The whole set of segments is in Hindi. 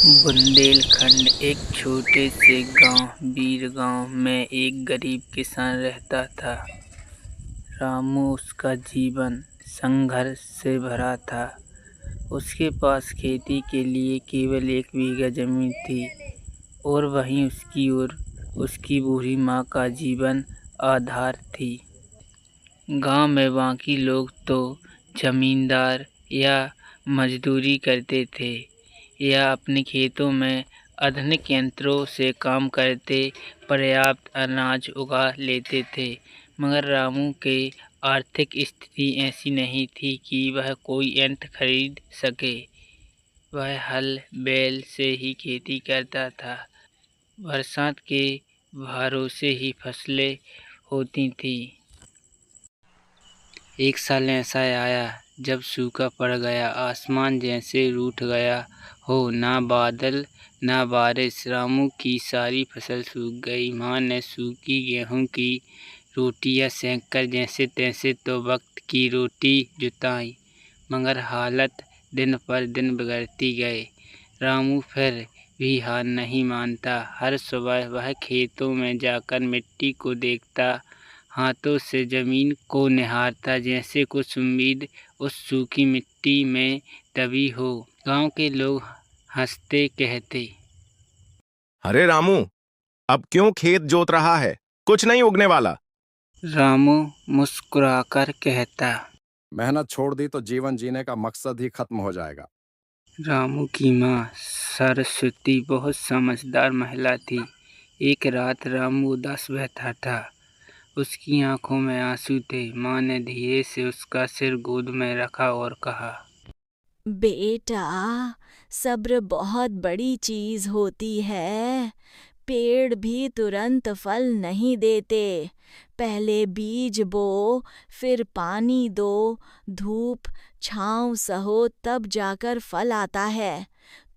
बुंदेलखंड एक छोटे से गांव बीर गांव में एक गरीब किसान रहता था। रामू उसका जीवन संघर्ष से भरा था। उसके पास खेती के लिए केवल 1 बीघा जमीन थी और वहीं उसकी और उसकी बूढ़ी माँ का जीवन आधार थी। गांव में बाकी लोग तो जमींदार या मजदूरी करते थे या अपने खेतों में आधुनिक यंत्रों से काम करते पर्याप्त अनाज उगा लेते थे, मगर रामू की आर्थिक स्थिति ऐसी नहीं थी कि वह कोई यंत्र खरीद सके। वह हल बैल से ही खेती करता था। बरसात के भरोसे ही फसलें होती थीं। एक साल ऐसा आया जब सूखा पड़ गया, आसमान जैसे रूठ गया हो, ना बादल ना बारिश। रामू की सारी फसल सूख गई। माँ ने सूखी गेहूं की रोटियां सेंककर जैसे तैसे तो वक्त की रोटी जुटाई, मगर हालत दिन पर दिन बिगड़ती गई। रामू फिर भी हार नहीं मानता। हर सुबह वह खेतों में जाकर मिट्टी को देखता, हाथों से जमीन को निहारता, जैसे कुछ उम्मीद उस सूखी मिट्टी में दबी हो। गांव के लोग हंसते कहते, अरे रामू, अब क्यों खेत जोत रहा है? कुछ नहीं उगने वाला। रामू मुस्कुराकर कहता। मेहनत छोड़ दी तो जीवन जीने का मकसद ही खत्म हो जाएगा। रामू की माँ सरस्वती बहुत समझदार महिला थी। एक रात रामू उदास बैठा था। उसकी आंखों में आंसू थे। माँ ने धीरे से उसका सिर गोद में रखा और कहा, बेटा, सब्र बहुत बड़ी चीज होती है। पेड़ भी तुरंत फल नहीं देते। पहले बीज बो, फिर पानी दो, धूप छांव सहो, तब जाकर फल आता है।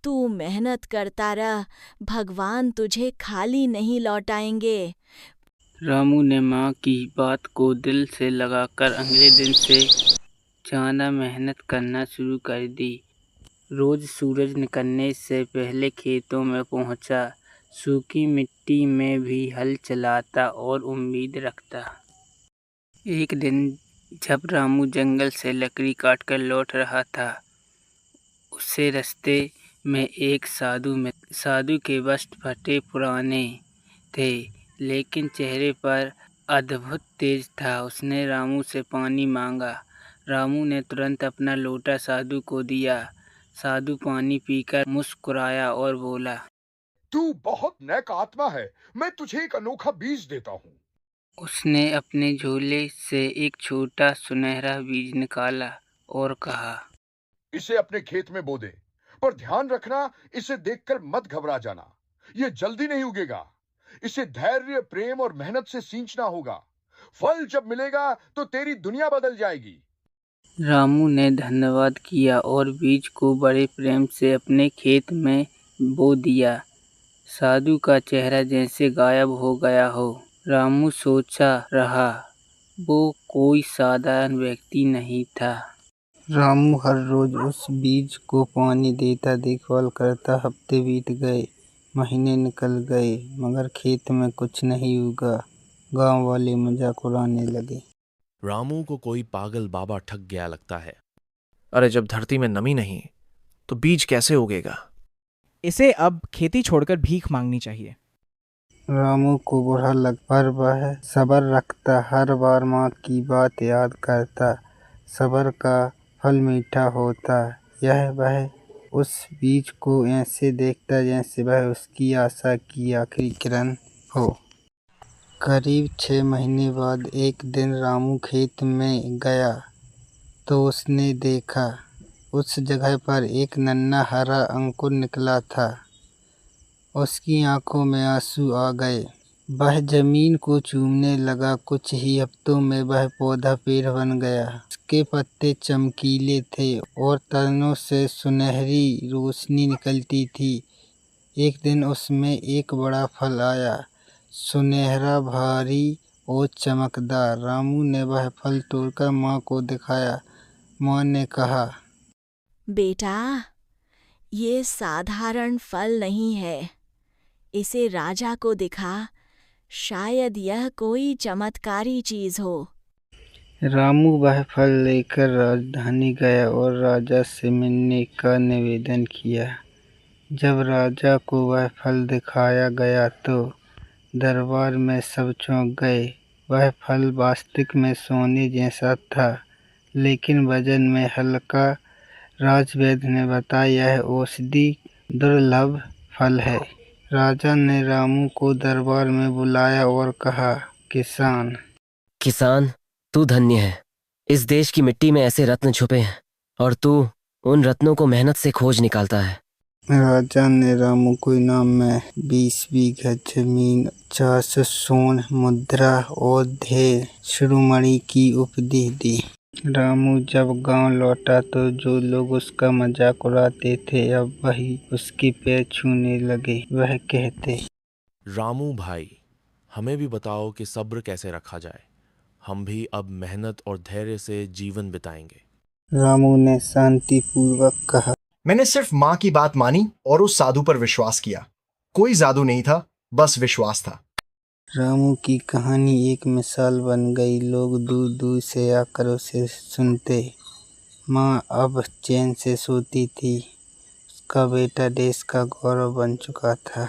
तू मेहनत करता रह, भगवान तुझे खाली नहीं लौटाएंगे। रामू ने माँ की बात को दिल से लगाकर अगले दिन से ज्यादा मेहनत करना शुरू कर दी। रोज सूरज निकलने से पहले खेतों में पहुंचा, सूखी मिट्टी में भी हल चलाता और उम्मीद रखता। एक दिन जब रामू जंगल से लकड़ी काटकर लौट रहा था, उसे रास्ते में एक साधु के वस्त्र फटे पुराने थे, लेकिन चेहरे पर अद्भुत तेज था। उसने रामू से पानी मांगा। रामू ने तुरंत अपना लोटा साधु को दिया। साधु पानी पीकर मुस्कुराया और बोला, तू बहुत नेक आत्मा है। मैं तुझे एक अनोखा बीज देता हूँ। उसने अपने झोले से एक छोटा सुनहरा बीज निकाला और कहा, इसे अपने खेत में बो दे, पर ध्यान रखना, इसे देखकर मत घबरा जाना। ये जल्दी नहीं उगेगा। इसे धैर्य, प्रेम और मेहनत से सींचना होगा। फल जब मिलेगा तो तेरी दुनिया बदल जाएगी। रामू ने धन्यवाद किया और बीज को बड़े प्रेम से अपने खेत में बो दिया। साधु का चेहरा जैसे गायब हो गया हो। रामू सोचा रहा, वो कोई साधारण व्यक्ति नहीं था। रामू हर रोज उस बीज को पानी देता, देखभाल करता। हफ्ते बीत गए, महीने निकल गए, मगर खेत में कुछ नहीं उगा। गांव वाले मजाक उड़ाने लगे। रामू को कोई पागल बाबा ठग गया लगता है। अरे जब धरती में नमी नहीं तो बीज कैसे उगेगा? इसे अब खेती छोड़कर भीख मांगनी चाहिए। रामू को बुरा लग, पर वह सब्र रखता। हर बार माँ की बात याद करता। सब्र का फल मीठा होता। यह वह उस बीज को ऐसे देखता जैसे वह उसकी आशा की आखिरी किरण हो। करीब 6 महीने बाद एक दिन रामू खेत में गया तो उसने देखा उस जगह पर एक नन्हा हरा अंकुर निकला था। उसकी आंखों में आंसू आ गए। वह जमीन को चूमने लगा। कुछ ही हफ्तों में वह पौधा पेड़ बन गया। उसके पत्ते चमकीले थे और तनों से सुनहरी रोशनी निकलती थी। एक दिन उसमें एक बड़ा फल आया, सुनहरा, भारी और चमकदार। रामू ने वह फल तोड़कर माँ को दिखाया। माँ ने कहा, बेटा, ये साधारण फल नहीं है। इसे राजा को दिखा, शायद यह कोई चमत्कारी चीज हो। रामू वह फल लेकर राजधानी गया और राजा से मिलने का निवेदन किया। जब राजा को वह फल दिखाया गया तो दरबार में सब चौंक गए। वह फल वास्तविक में सोने जैसा था, लेकिन वजन में हल्का। राजवैद्य ने बताया, यह औषधि दुर्लभ फल है। राजा ने रामू को दरबार में बुलाया और कहा, किसान, तू धन्य है। इस देश की मिट्टी में ऐसे रत्न छुपे हैं और तू उन रत्नों को मेहनत से खोज निकालता है। राजा ने रामू को इनाम में 20 बीघा जमीन, 400 स्वर्ण मुद्रा और धैर्य शिरोमणि की उपाधि दी। रामू जब गांव लौटा तो जो लोग उसका मजाक उड़ाते थे अब वही उसके पैर छूने लगे। वह कहते, रामू भाई, हमें भी बताओ कि सब्र कैसे रखा जाए। हम भी अब मेहनत और धैर्य से जीवन बिताएंगे। रामू ने शांतिपूर्वक कहा, मैंने सिर्फ माँ की बात मानी और उस साधु पर विश्वास किया। कोई जादू नहीं था, बस विश्वास था। रामू की कहानी एक मिसाल बन गई। लोग दूर दूर से आकर उसे सुनते। माँ अब चैन से सोती थी। उसका बेटा देश का गौरव बन चुका था।